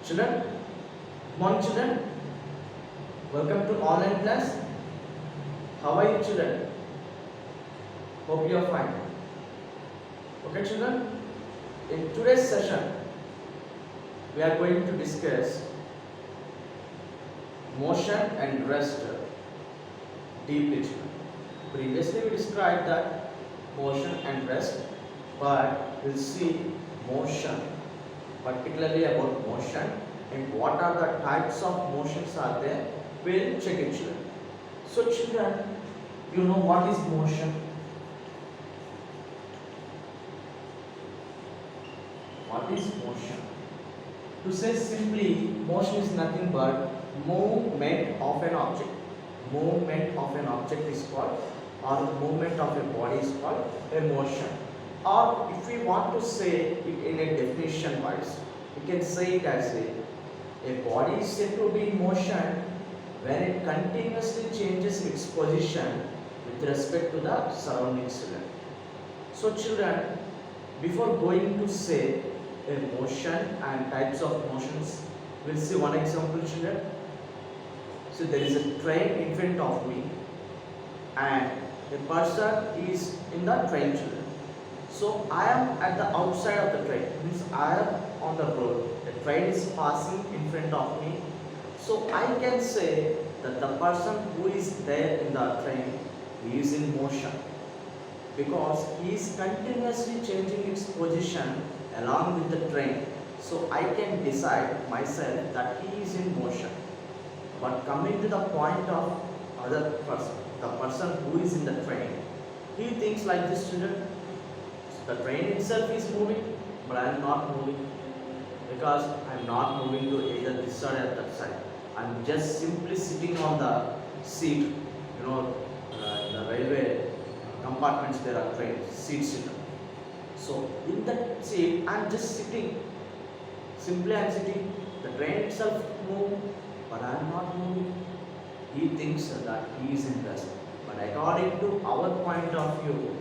Children, good morning children. Welcome to online class. How are you children? Hope you are fine. Okay children, in today's session we are going to discuss motion and rest deeply children. Previously we described that motion and rest, but we'll see motion, particularly about motion and what are the types of motions are there. We'll check it children. So children, you know what is motion? What is motion? To say simply, motion is nothing but movement of an object. Movement of an object is called, or movement of a body is called a motion. Or if we want to say it in a definition wise, we can say it as a body is said to be in motion when it continuously changes its position with respect to the surroundings. So children, before going to say a motion and types of motions, we'll see one example children. So there is a train in front of me and a person is in the train children. So I am at the outside of the train, means I am on the road. The train is passing in front of me. So I can say that the person who is there in the train, he is in motion, because he is continuously changing its position along with the train. So I can decide myself that he is in motion. But coming to the point of other person, the person who is in the train, he thinks like this children. The train itself is moving, but I am not moving, because I am not moving to either this side or that side. I am just simply sitting on the seat. You know, the railway compartments, there are train seats. So in that seat, I am just sitting. Simply I am sitting. The train itself moves, but I am not moving. He thinks that he is in rest. But according to our point of view,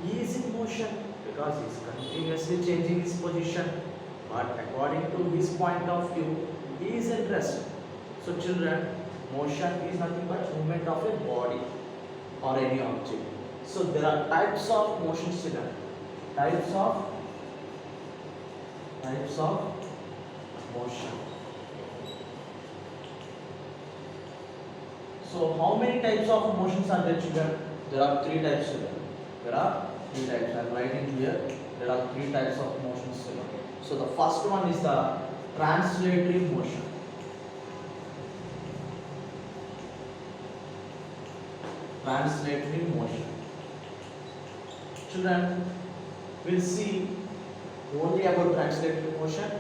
he is in motion because he is continuously changing his position. But according to his point of view, he is in rest. So children, motion is nothing but movement of a body or any object. So there are types of motions children. Types of motion. So how many types of motions are there children? There are three types children. There are three types. I am writing here. There are three types of motions children. So the first one is the translatory motion. Translatory motion. Children, we'll see only about translatory motion.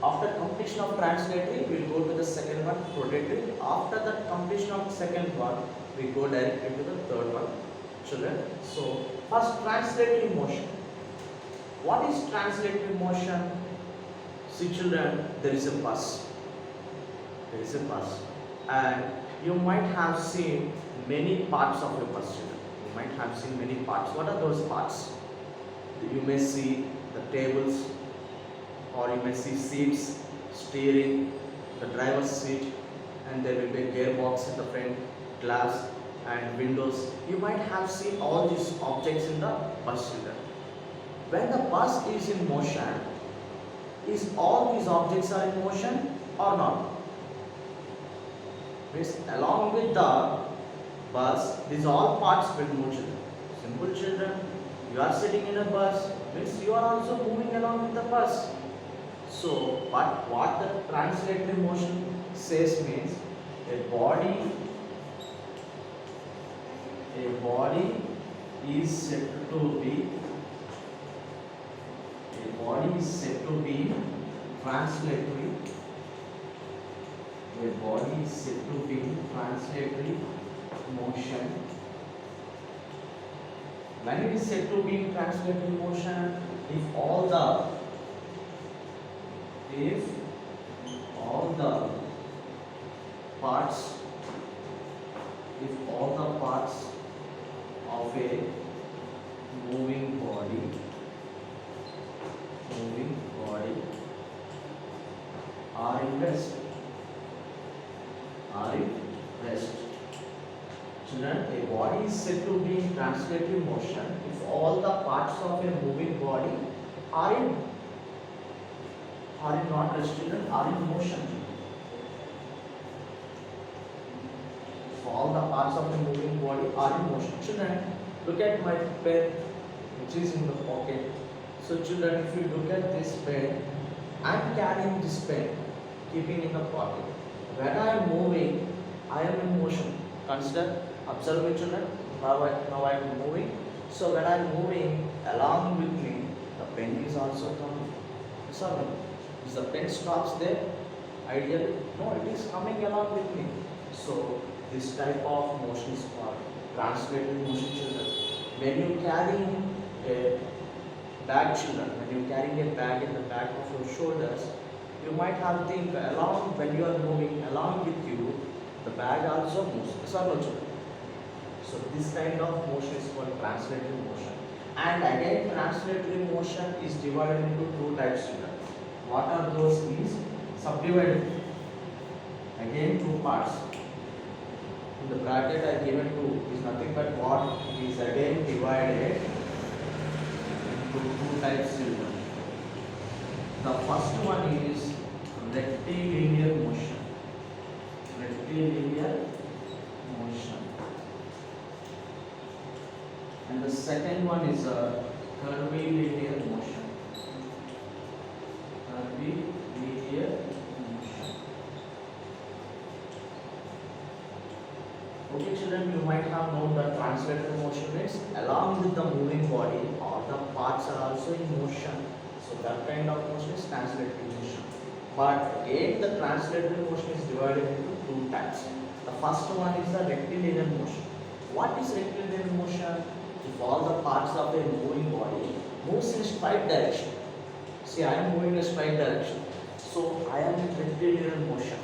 After completion of translatory, we'll go to the second one, rotatory. After the completion of second one, we go directly to the third one. Children, so first translatory motion. What is translatory motion? See children, there is a bus. There is a bus, and you might have seen many parts of your bus children. You might have seen many parts. What are those parts? You may see the tables, or you may see seats, steering, the driver's seat, and there will be a gearbox in the front, glass and windows. You might have seen all these objects in the bus children. When the bus is in motion, is all these objects are in motion or not? Means along with the bus, these all parts will move children. Simple children, you are sitting in a bus, means you are also moving along with the bus. So, but what the translatory motion says means a body is said to be translatory. A body is said to be translatory motion. When it is said to be in translatory motion, if all the parts of a moving body are in rest. Are in rest. Children, a body is said to be in translative motion if all the parts of a moving body are in not rest, children, are in motion. If all the parts of a moving body are in motion. Children, look at my pen which is in the pocket. So children, if you look at this pen, I am carrying this pen, keeping in the pocket. When I am moving, I am in motion. Consider, observe it, children. Now I am moving. So when I am moving, along with me, the pen is also coming. Sorry, is the pen stops there? Ideally, no, it is coming along with me. So this type of motion is called translative motion, children. When you carry a bag, children, when you carrying a bag in the back of your shoulders, you might have think along when you are moving along with you, the bag also moves. Yes or no, children? So this kind of motion is called translative motion. And again, translative motion is divided into two types, children. What are those? Is subdivided. Again, two parts. In the bracket I given two is nothing but what is again divided into two types, children. The first one is rectilinear motion. Rectilinear motion. And the second one is a curvilinear motion. Curvilinear motion. Okay, children, you might have known that translative motion is along with the moving body, all the parts are also in motion. So that kind of motion is translative motion. But again, the translative motion is divided into two types. The first one is the rectilinear motion. What is rectilinear motion? If all the parts of a moving body moves in straight direction. See, I am moving in a straight direction. So I am in rectilinear motion.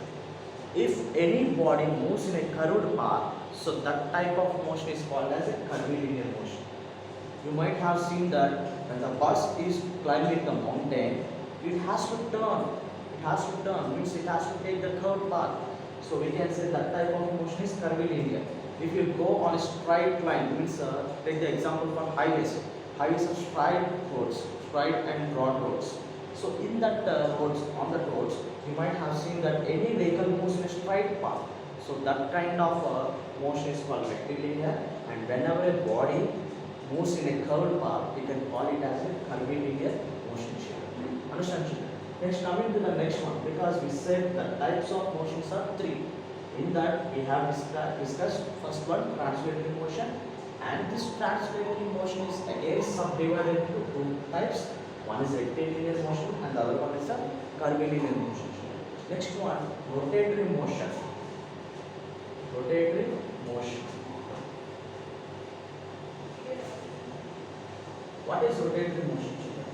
If any body moves in a curved path, so that type of motion is called as a curvilinear motion. You might have seen that when the bus is climbing the mountain, it has to turn. It has to turn, means it has to take the curved path. So we can say that type of motion is curvilinear. If you go on a straight line, means take the example from highways. Highways are straight roads, straight and broad roads. So in that roads, on the roads, you might have seen that any vehicle moves in a straight path. So that kind of motion is called rectilinear. And whenever a body moves in a curved path, we can call it as a curvilinear motion. Understand, children? Next, coming to the next one, because we said the types of motions are three. In that, we have discussed first one, translative motion, and this translative motion is again subdivided into two types. One is rectilinear motion, and the other one is a curvilinear motion. Next one, rotatory motion. Rotatory motion. What is rotatory motion, children?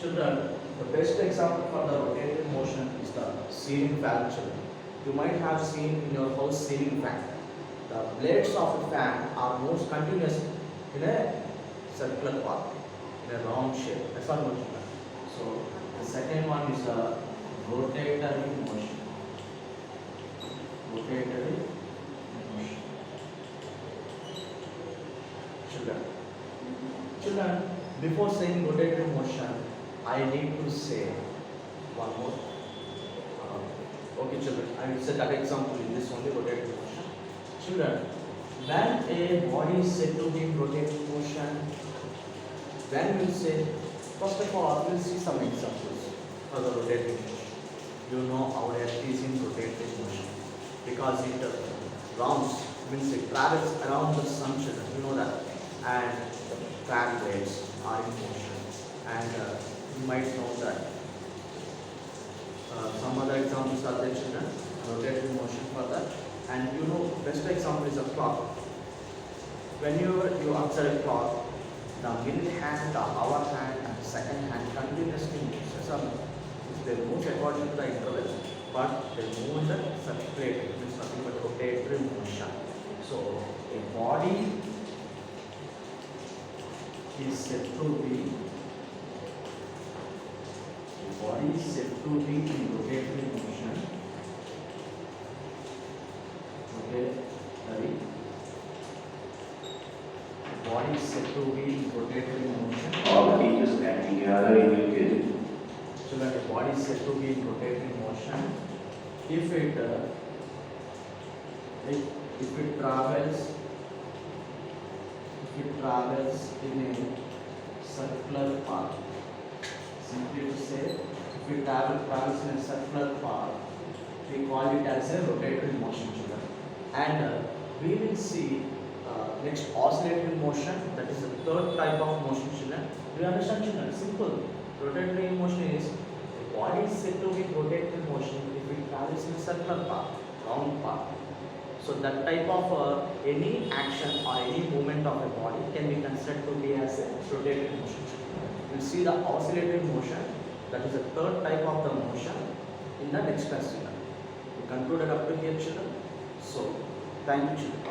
Children, the best example for the rotatory motion is the ceiling fan, children. You might have seen in your house ceiling fan. The blades of a fan are moved continuously in a circular path, in a round shape. That's all, children. So the second one is a rotatory motion. Rotatory motion. Children, before saying rotatory motion, I need to say one more. Okay, children, I will say that example in this only rotatory motion. Children, when a body is said to be in rotatory motion, then we will say, first of all, we will see some examples for the rotatory motion. You know our Earth is in rotatory motion because it rounds, means it travels around the sun, children. You know that, and the fan blades are in motion, and you might know that some other examples are there, children, rotatory motion for that. And you know, best example is a clock. When you observe a clock, the minute hand, the hour hand, and the second hand continuously moves. They move according to the interval, but they move in the circulate. It means nothing but rotatory motion. So a body is said to be body is said to be in rotatory motion. Okay, sorry. Body is said to be in rotatory motion. All teachers can gather in UKG. So that the body is said to be in rotatory motion if it travels in a circular path. Simply to say, if it travels in a circular path, we call it as a rotatory motion, children. And we will see next oscillatory motion, that is the third type of motion, children. Do you understand, children? Simple. Rotatory motion is the body is said to be rotatory motion if it travels in a circular path, round path. So that type of any action or any movement of a body can be considered to be as a rotatory motion. We will see the oscillatory motion, that is the third type of the motion in the next class. We concluded up to here, children. So thank you, children.